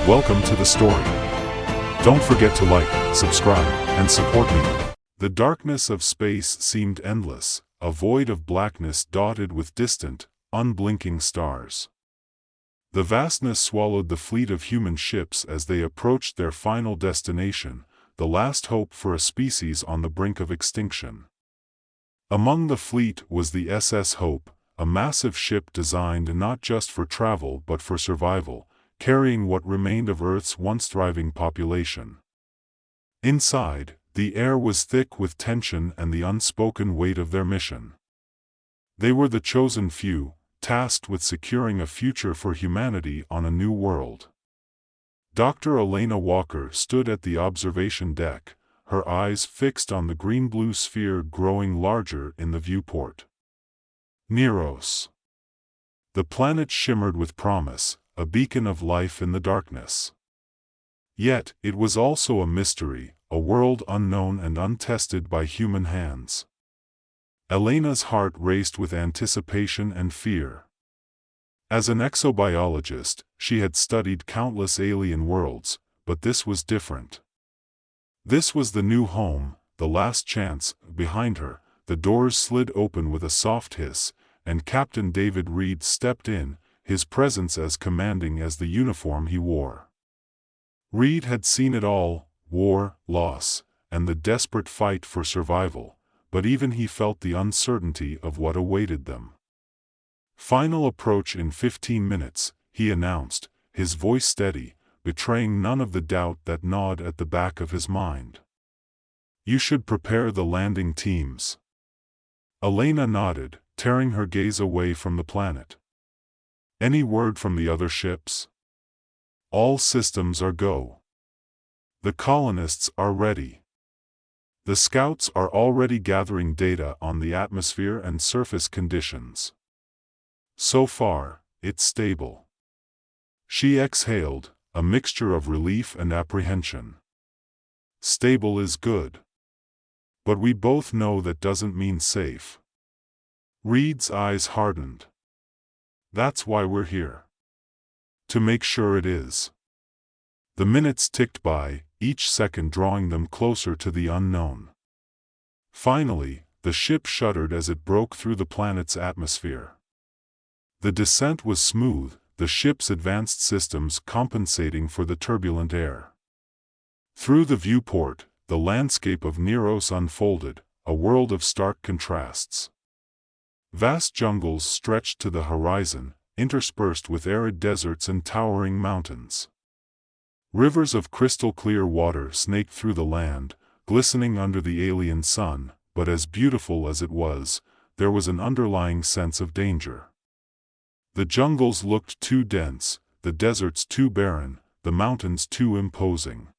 Welcome to the story. Don't forget to like, subscribe, and support me. The darkness of space seemed endless, a void of blackness dotted with distant, unblinking stars. The vastness swallowed the fleet of human ships as they approached their final destination, the last hope for a species on the brink of extinction. Among the fleet was the SS Hope, a massive ship designed not just for travel but for survival, carrying what remained of Earth's once thriving population. Inside, the air was thick with tension and the unspoken weight of their mission. They were the chosen few, tasked with securing a future for humanity on a new world. Dr. Elena Walker stood at the observation deck, her eyes fixed on the green-blue sphere growing larger in the viewport. Neros. The planet shimmered with promise, a beacon of life in the darkness. Yet, it was also a mystery, a world unknown and untested by human hands. Elena's heart raced with anticipation and fear. As an exobiologist, she had studied countless alien worlds, but this was different. This was the new home, the last chance. Behind her, the doors slid open with a soft hiss, and Captain David Reed stepped in, his presence as commanding as the uniform he wore. Reed had seen it all: war, loss, and the desperate fight for survival, but even he felt the uncertainty of what awaited them. "Final approach in 15 minutes, he announced, his voice steady, betraying none of the doubt that gnawed at the back of his mind. "You should prepare the landing teams." Elena nodded, tearing her gaze away from the planet. "Any word from the other ships?" "All systems are go. The colonists are ready. The scouts are already gathering data on the atmosphere and surface conditions. So far, it's stable." She exhaled, a mixture of relief and apprehension. "Stable is good. But we both know that doesn't mean safe." Reed's eyes hardened. "That's why we're here. To make sure it is." The minutes ticked by, each second drawing them closer to the unknown. Finally, the ship shuddered as it broke through the planet's atmosphere. The descent was smooth, the ship's advanced systems compensating for the turbulent air. Through the viewport, the landscape of Neros unfolded, a world of stark contrasts. Vast jungles stretched to the horizon, interspersed with arid deserts and towering mountains. Rivers of crystal-clear water snaked through the land, glistening under the alien sun, but as beautiful as it was, there was an underlying sense of danger. The jungles looked too dense, the deserts too barren, the mountains too imposing.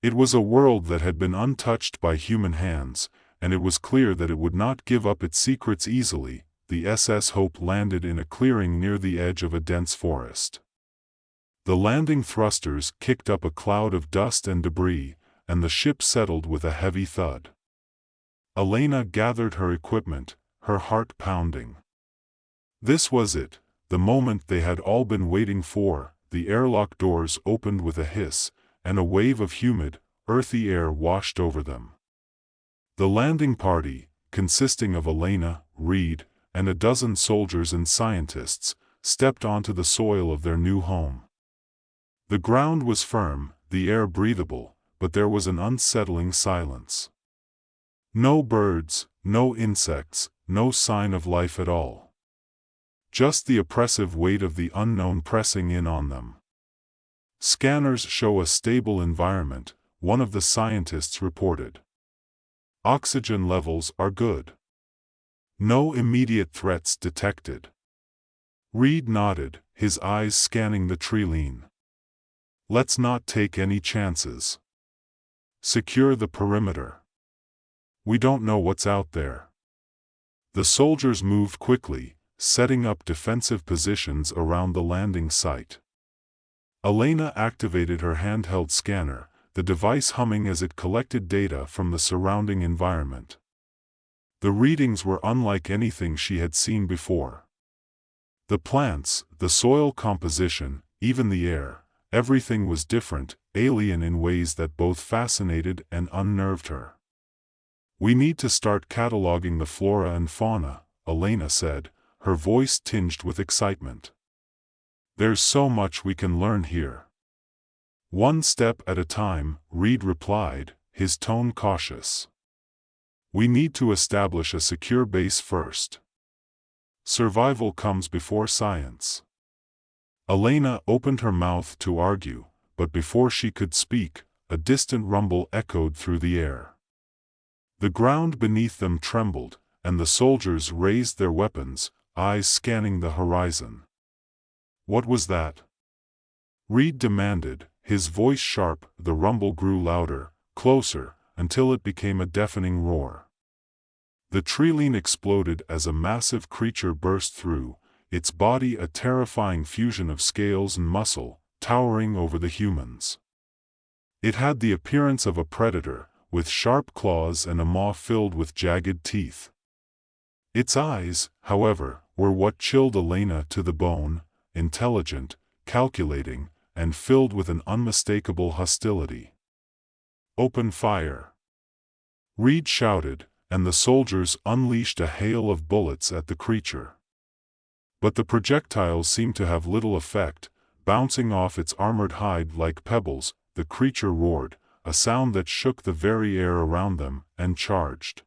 It was a world that had been untouched by human hands, and it was clear that it would not give up its secrets easily. The SS Hope landed in a clearing near the edge of a dense forest. The landing thrusters kicked up a cloud of dust and debris, and the ship settled with a heavy thud. Elena gathered her equipment, her heart pounding. This was it, the moment they had all been waiting for. The airlock doors opened with a hiss, and a wave of humid, earthy air washed over them. The landing party, consisting of Elena, Reed, and a dozen soldiers and scientists, stepped onto the soil of their new home. The ground was firm, the air breathable, but there was an unsettling silence. No birds, no insects, no sign of life at all. Just the oppressive weight of the unknown pressing in on them. "Scanners show a stable environment," one of the scientists reported. "Oxygen levels are good. No immediate threats detected." Reed nodded, his eyes scanning the treeline. "Let's not take any chances. Secure the perimeter. We don't know what's out there." The soldiers moved quickly, setting up defensive positions around the landing site. Elena activated her handheld scanner, the device humming as it collected data from the surrounding environment. The readings were unlike anything she had seen before. The plants, the soil composition, even the air, Everything was different, alien in ways that both fascinated and unnerved her. "We need to start cataloging the flora and fauna," Elena said, her voice tinged with excitement. "There's so much we can learn here." "One step at a time," Reed replied, his tone cautious. "We need to establish a secure base first. Survival comes before science." Elena opened her mouth to argue, but before she could speak, a distant rumble echoed through the air. The ground beneath them trembled, and the soldiers raised their weapons, eyes scanning the horizon. "What was that?" Reed demanded, his voice sharp. The rumble grew louder, closer, until it became a deafening roar. The trilene exploded as a massive creature burst through, its body a terrifying fusion of scales and muscle, towering over the humans. It had the appearance of a predator, with sharp claws and a maw filled with jagged teeth. Its eyes, however, were what chilled Elena to the bone, intelligent, calculating, and filled with an unmistakable hostility. "Open fire!" Reed shouted, and the soldiers unleashed a hail of bullets at the creature. But the projectiles seemed to have little effect, bouncing off its armored hide like pebbles. The creature roared, a sound that shook the very air around them, and charged.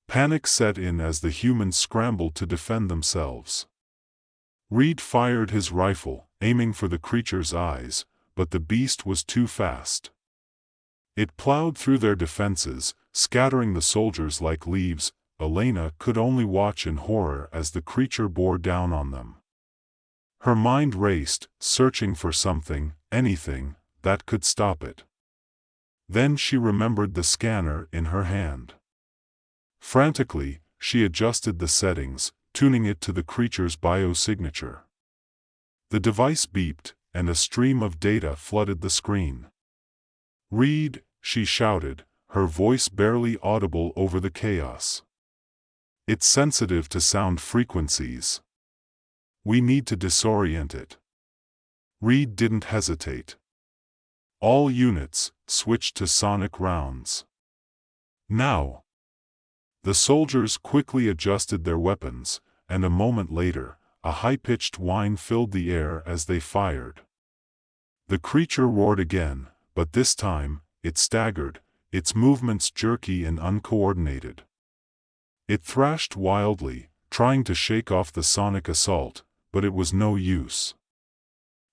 Panic set in as the humans scrambled to defend themselves. Reed fired his rifle, aiming for the creature's eyes, but the beast was too fast. It plowed through their defenses, scattering the soldiers like leaves. Elena could only watch in horror as the creature bore down on them. Her mind raced, searching for something, anything, that could stop it. Then she remembered the scanner in her hand. Frantically, she adjusted the settings, tuning it to the creature's biosignature. The device beeped, and a stream of data flooded the screen. "Reed," she shouted, her voice barely audible over the chaos. "It's sensitive to sound frequencies. We need to disorient it." Reed didn't hesitate. "All units, switch to sonic rounds. Now!" The soldiers quickly adjusted their weapons, and a moment later, a high-pitched whine filled the air as they fired. The creature roared again, but this time, it staggered, its movements jerky and uncoordinated. It thrashed wildly, trying to shake off the sonic assault, but it was no use.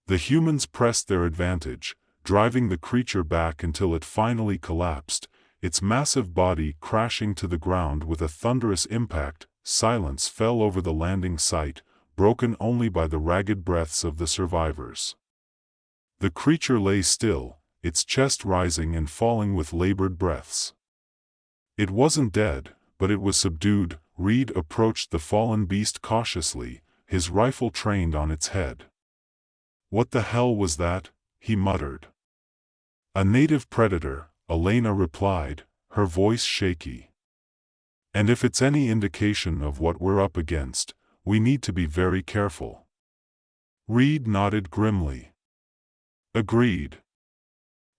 The humans pressed their advantage, driving the creature back until it finally collapsed, its massive body crashing to the ground with a thunderous impact. Silence fell over the landing site, broken only by the ragged breaths of the survivors. The creature lay still, its chest rising and falling with labored breaths. It wasn't dead, but it was subdued. Reed approached the fallen beast cautiously, his rifle trained on its head. "What the hell was that?" he muttered. "A native predator," Elena replied, her voice shaky. "And if it's any indication of what we're up against, we need to be very careful." Reed nodded grimly. "Agreed.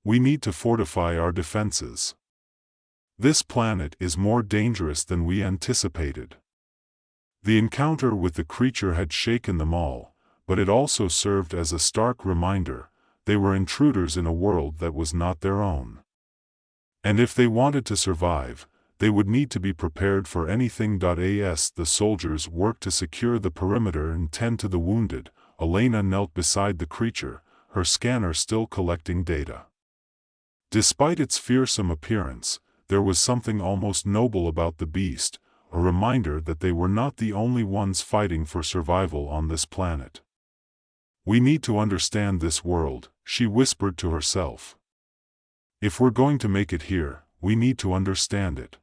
We need to fortify our defenses. This planet is more dangerous than we anticipated." The encounter with the creature had shaken them all, but it also served as a stark reminder: they were intruders in a world that was not their own. And if they wanted to survive, they would need to be prepared for anything. As the soldiers worked to secure the perimeter and tend to the wounded, Elena knelt beside the creature, her scanner still collecting data. Despite its fearsome appearance, there was something almost noble about the beast, a reminder that they were not the only ones fighting for survival on this planet. "We need to understand this world," she whispered to herself. "If we're going to make it here, we need to understand it."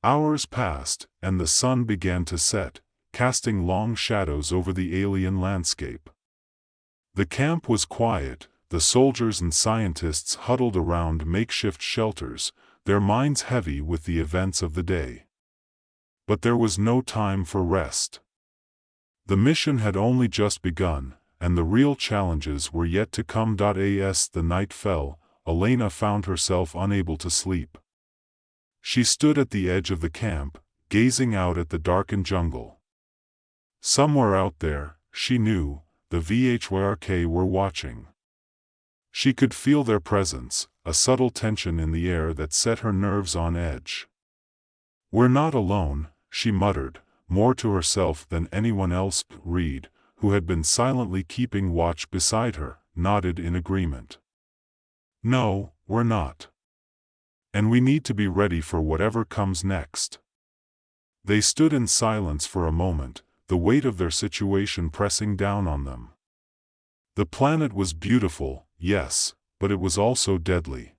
Hours passed, and the sun began to set, casting long shadows over the alien landscape. The camp was quiet, the soldiers and scientists huddled around makeshift shelters, their minds heavy with the events of the day. But there was no time for rest. The mission had only just begun, and the real challenges were yet to come. As the night fell, Elena found herself unable to sleep. She stood at the edge of the camp, gazing out at the darkened jungle. Somewhere out there, she knew, the VHYRK were watching. She could feel their presence, a subtle tension in the air that set her nerves on edge. "We're not alone," she muttered, more to herself than anyone else. Reed, who had been silently keeping watch beside her, nodded in agreement. "No, we're not. And we need to be ready for whatever comes next." They stood in silence for a moment, the weight of their situation pressing down on them. The planet was beautiful, yes, but it was also deadly.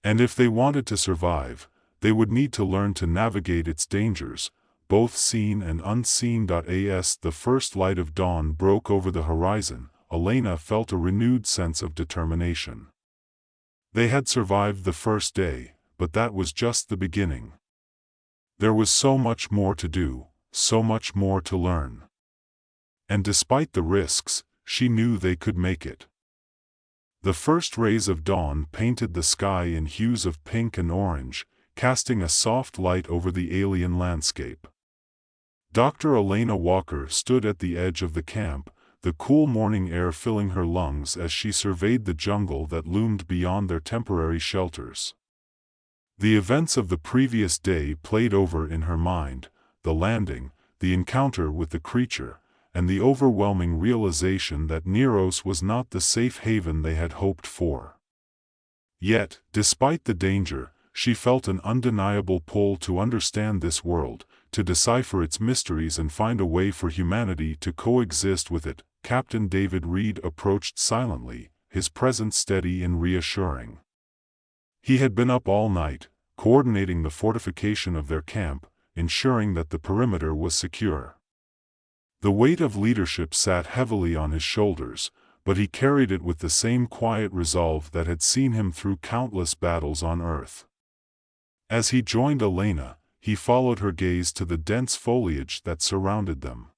And if they wanted to survive, they would need to learn to navigate its dangers, both seen and unseen. As the first light of dawn broke over the horizon, Elena felt a renewed sense of determination. They had survived the first day, but that was just the beginning. There was so much more to do, so much more to learn. And despite the risks, she knew they could make it. The first rays of dawn painted the sky in hues of pink and orange, casting a soft light over the alien landscape. Dr. Elena Walker stood at the edge of the camp, the cool morning air filling her lungs as she surveyed the jungle that loomed beyond their temporary shelters. The events of the previous day played over in her mind, the landing, the encounter with the creature, and the overwhelming realization that Neros was not the safe haven they had hoped for. Yet, despite the danger, she felt an undeniable pull to understand this world, to decipher its mysteries and find a way for humanity to coexist with it. Captain David Reed approached silently, his presence steady and reassuring. He had been up all night, coordinating the fortification of their camp, ensuring that the perimeter was secure. The weight of leadership sat heavily on his shoulders, but he carried it with the same quiet resolve that had seen him through countless battles on Earth. As he joined Elena, he followed her gaze to the dense foliage that surrounded them.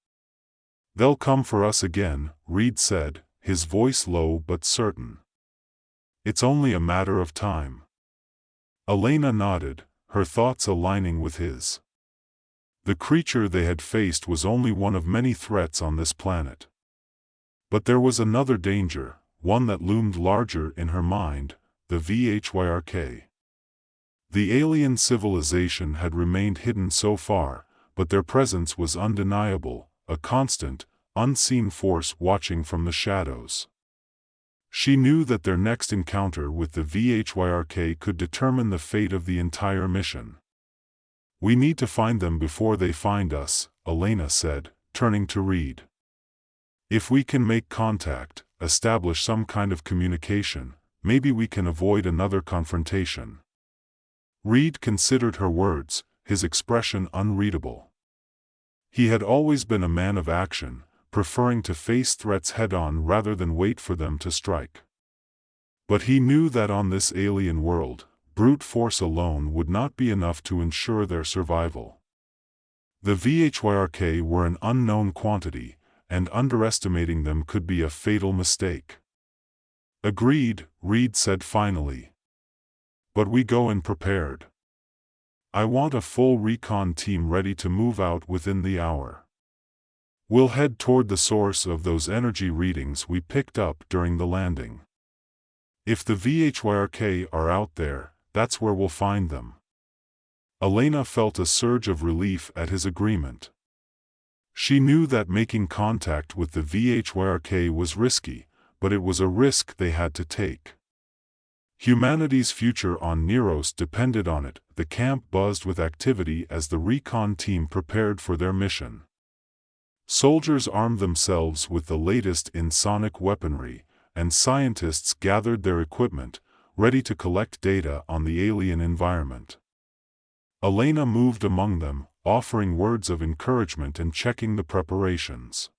"They'll come for us again," Reed said, his voice low but certain. "It's only a matter of time." Elena nodded, her thoughts aligning with his. The creature they had faced was only one of many threats on this planet. But there was another danger, one that loomed larger in her mind, the VHYRK. The alien civilization had remained hidden so far, but their presence was undeniable, a constant, unseen force watching from the shadows. She knew that their next encounter with the VHYRK could determine the fate of the entire mission. "We need to find them before they find us," Elena said, turning to Reed. "If we can make contact, establish some kind of communication, maybe we can avoid another confrontation." Reed considered her words, his expression unreadable. He had always been a man of action, preferring to face threats head-on rather than wait for them to strike. But he knew that on this alien world, brute force alone would not be enough to ensure their survival. The VHYRK were an unknown quantity, and underestimating them could be a fatal mistake. "Agreed," Reed said finally. "But we go in prepared. I want a full recon team ready to move out within the hour. We'll head toward the source of those energy readings we picked up during the landing. If the VHYRK are out there, that's where we'll find them." Elena felt a surge of relief at his agreement. She knew that making contact with the VHYRK was risky, but it was a risk they had to take. Humanity's future on Neros depended on it. The camp buzzed with activity as the recon team prepared for their mission. Soldiers armed themselves with the latest in sonic weaponry, and scientists gathered their equipment, ready to collect data on the alien environment. Elena moved among them, offering words of encouragement and checking the preparations.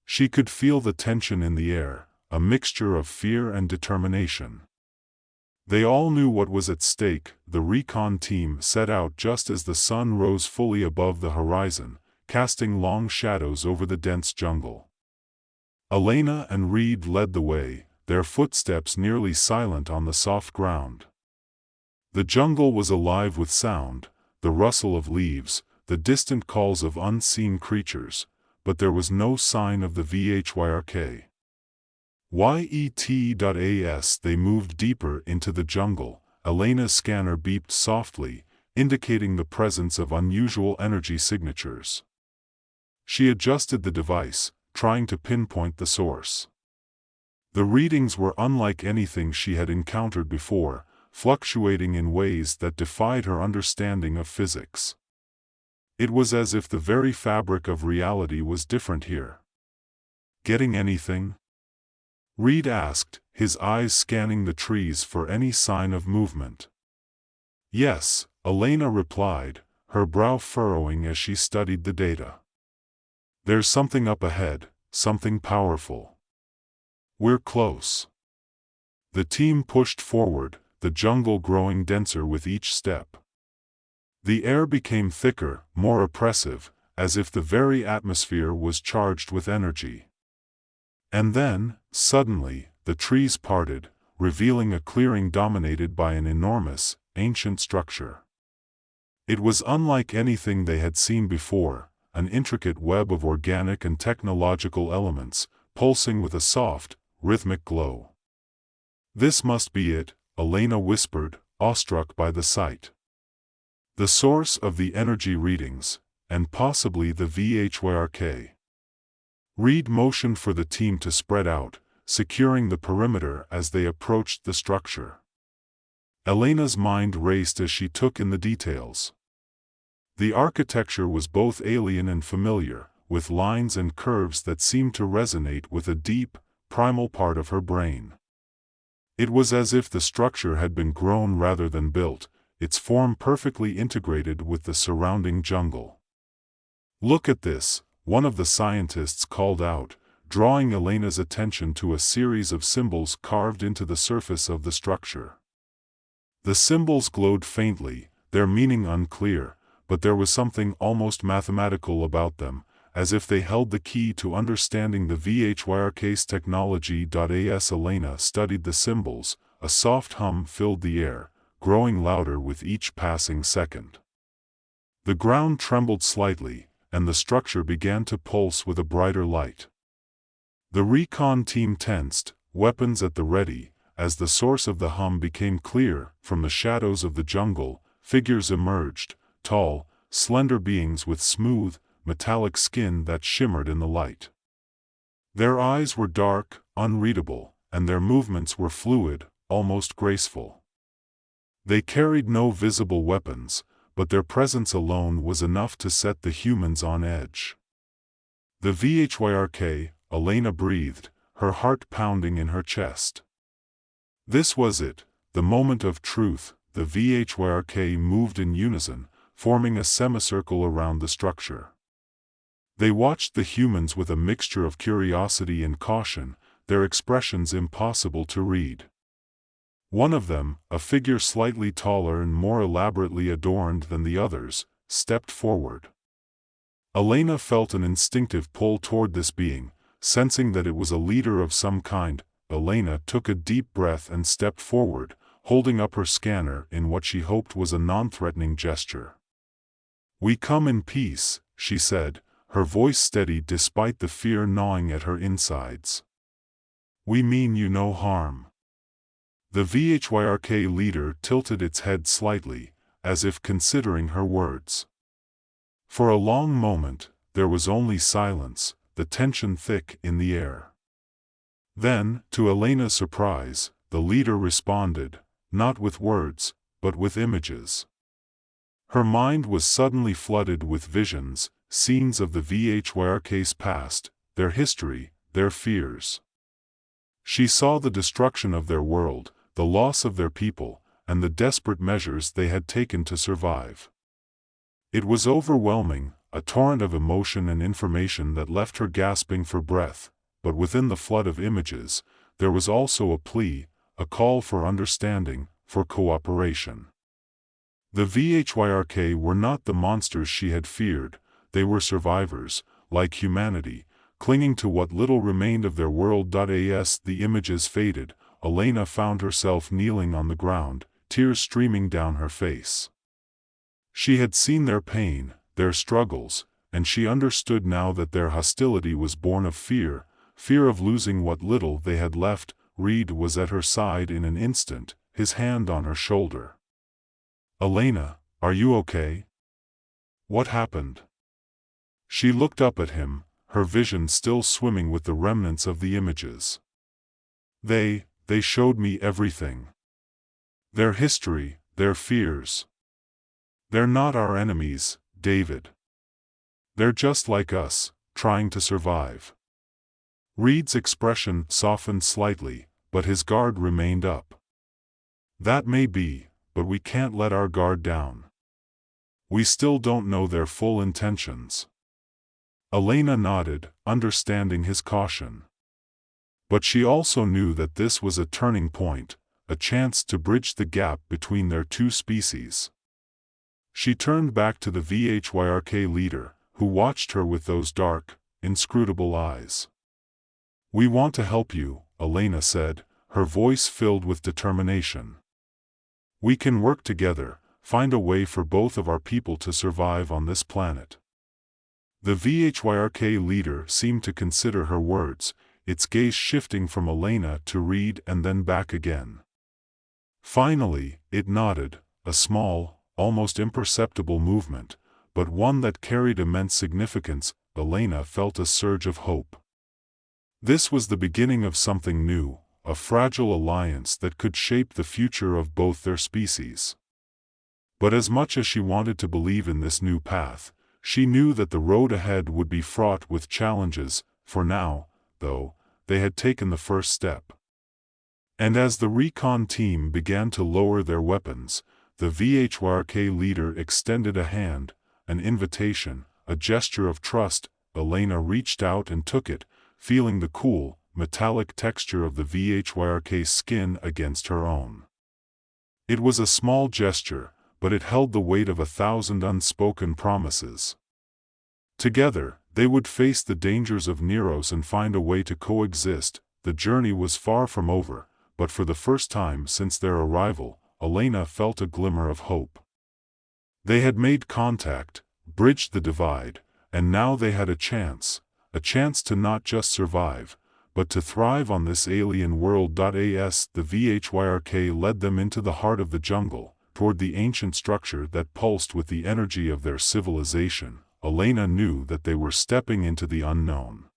She could feel the tension in the air, a mixture of fear and determination. They all knew what was at stake. The recon team set out just as the sun rose fully above the horizon, casting long shadows over the dense jungle. Elena and Reed led the way, their footsteps nearly silent on the soft ground. The jungle was alive with sound, the rustle of leaves, the distant calls of unseen creatures, but there was no sign of the VHYRK. YET.AS. They moved deeper into the jungle. Elena's scanner beeped softly, indicating the presence of unusual energy signatures. She adjusted the device, trying to pinpoint the source. The readings were unlike anything she had encountered before, fluctuating in ways that defied her understanding of physics. It was as if the very fabric of reality was different here. "Getting anything?" Reed asked, his eyes scanning the trees for any sign of movement. "Yes," Elena replied, her brow furrowing as she studied the data. "There's something up ahead, something powerful. We're close." The team pushed forward, the jungle growing denser with each step. The air became thicker, more oppressive, as if the very atmosphere was charged with energy. And then, suddenly, the trees parted, revealing a clearing dominated by an enormous, ancient structure. It was unlike anything they had seen before, an intricate web of organic and technological elements, pulsing with a soft, rhythmic glow. "This must be it," Elena whispered, awestruck by the sight. "The source of the energy readings, and possibly the VHYRK." Reed motioned for the team to spread out, securing the perimeter as they approached the structure. Elena's mind raced as she took in the details. The architecture was both alien and familiar, with lines and curves that seemed to resonate with a deep, primal part of her brain. It was as if the structure had been grown rather than built, its form perfectly integrated with the surrounding jungle. "Look at this," one of the scientists called out, drawing Elena's attention to a series of symbols carved into the surface of the structure. The symbols glowed faintly, their meaning unclear, but there was something almost mathematical about them, as if they held the key to understanding the VHYRK's technology. As Elena studied the symbols, a soft hum filled the air, growing louder with each passing second. The ground trembled slightly, and the structure began to pulse with a brighter light. The recon team tensed, weapons at the ready. As the source of the hum became clear, from the shadows of the jungle, figures emerged, tall, slender beings with smooth, metallic skin that shimmered in the light. Their eyes were dark, unreadable, and their movements were fluid, almost graceful. They carried no visible weapons, but their presence alone was enough to set the humans on edge. "The VHYRK," Elena breathed, her heart pounding in her chest. This was it, the moment of truth. The VHYRK moved in unison, forming a semicircle around the structure. They watched the humans with a mixture of curiosity and caution, their expressions impossible to read. One of them, a figure slightly taller and more elaborately adorned than the others, stepped forward. Elena felt an instinctive pull toward this being, sensing that it was a leader of some kind. Elena took a deep breath and stepped forward, holding up her scanner in what she hoped was a non-threatening gesture. "We come in peace," she said, her voice steady despite the fear gnawing at her insides. "We mean you no harm." The VHYRK leader tilted its head slightly, as if considering her words. For a long moment, there was only silence, the tension thick in the air. Then, to Elena's surprise, the leader responded, not with words, but with images. Her mind was suddenly flooded with visions, scenes of the VHYRK's past, their history, their fears. She saw the destruction of their world, the loss of their people, and the desperate measures they had taken to survive. It was overwhelming, a torrent of emotion and information that left her gasping for breath, but within the flood of images, there was also a plea, a call for understanding, for cooperation. The VHYRK were not the monsters she had feared, they were survivors, like humanity, Clinging to what little remained of their world. As the images faded, Elena found herself kneeling on the ground, tears streaming down her face. She had seen their pain, their struggles, and she understood now that their hostility was born of fear, fear of losing what little they had left. Reed was at her side in an instant, his hand on her shoulder. "Elena, are you okay? What happened?" She looked up at him, her vision still swimming with the remnants of the images. They showed me everything. Their history, their fears. They're not our enemies, David. They're just like us, trying to survive." Reed's expression softened slightly, but his guard remained up. "That may be, but we can't let our guard down. We still don't know their full intentions." Elena nodded, understanding his caution. But she also knew that this was a turning point, a chance to bridge the gap between their two species. She turned back to the VHYRK leader, who watched her with those dark, inscrutable eyes. "We want to help you," Elena said, her voice filled with determination. "We can work together, find a way for both of our people to survive on this planet." The VHYRK leader seemed to consider her words, its gaze shifting from Elena to Reed and then back again. Finally, it nodded, a small, almost imperceptible movement, but one that carried immense significance. Elena felt a surge of hope. This was the beginning of something new, a fragile alliance that could shape the future of both their species. But as much as she wanted to believe in this new path, she knew that the road ahead would be fraught with challenges. For now, though, they had taken the first step. And as the recon team began to lower their weapons, the VHYRK leader extended a hand, an invitation, a gesture of trust. Elena reached out and took it, feeling the cool, metallic texture of the VHYRK's skin against her own. It was a small gesture, but it held the weight of 1,000 unspoken promises. Together, they would face the dangers of Neros and find a way to coexist. The journey was far from over, but for the first time since their arrival, Elena felt a glimmer of hope. They had made contact, bridged the divide, and now they had a chance to not just survive, but to thrive on this alien world. As the VHYRK led them into the heart of the jungle, toward the ancient structure that pulsed with the energy of their civilization, Elena knew that they were stepping into the unknown.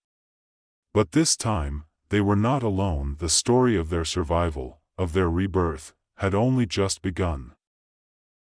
But this time, they were not alone. The story of their survival, of their rebirth, had only just begun.